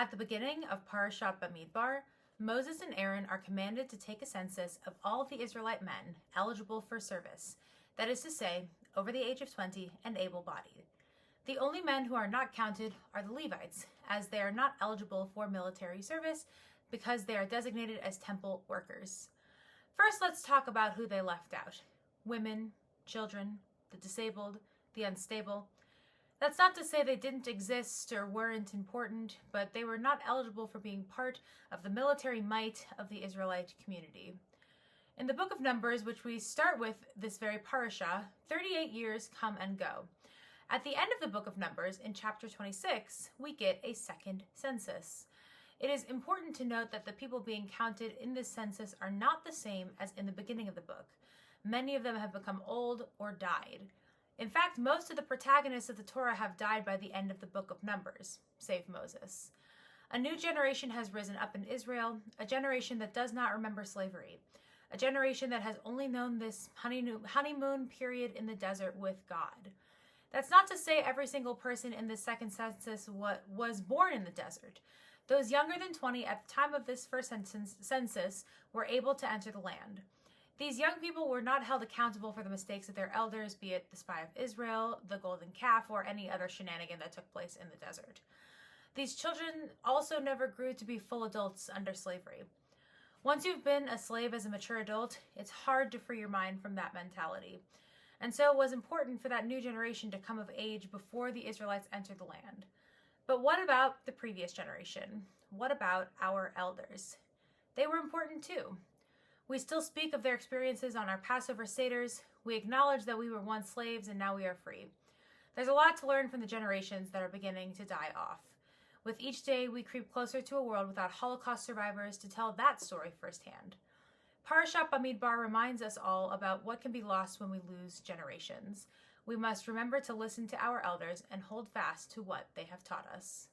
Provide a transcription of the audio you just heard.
At the beginning of Parashat Bamidbar, Moses and Aaron are commanded to take a census of all the Israelite men eligible for service, that is to say, over the age of 20 and able-bodied. The only men who are not counted are the Levites, as they are not eligible for military service because they are designated as temple workers. First, let's talk about who they left out. Women, children, the disabled, the unstable. That's not to say they didn't exist or weren't important, but they were not eligible for being part of the military might of the Israelite community. In the book of Numbers, which we start with this very parasha, 38 years come and go. At the end of the book of Numbers, in chapter 26, we get a second census. It is important to note that the people being counted in this census are not the same as in the beginning of the book. Many of them have become old or died. In fact, most of the protagonists of the Torah have died by the end of the book of Numbers, save Moses. A new generation has risen up in Israel, a generation that does not remember slavery, a generation that has only known this honeymoon period in the desert with God. That's not to say every single person in this second census was born in the desert. Those younger than 20 at the time of this first census were able to enter the land. These young people were not held accountable for the mistakes of their elders, be it the spy of Israel, the golden calf, or any other shenanigan that took place in the desert. These children also never grew to be full adults under slavery. Once you've been a slave as a mature adult, it's hard to free your mind from that mentality. And so it was important for that new generation to come of age before the Israelites entered the land. But what about the previous generation? What about our elders? They were important too. We still speak of their experiences on our Passover seders. We acknowledge that we were once slaves and now we are free. There's a lot to learn from the generations that are beginning to die off. With each day, we creep closer to a world without Holocaust survivors to tell that story firsthand. Parashat Bamidbar reminds us all about what can be lost when we lose generations. We must remember to listen to our elders and hold fast to what they have taught us.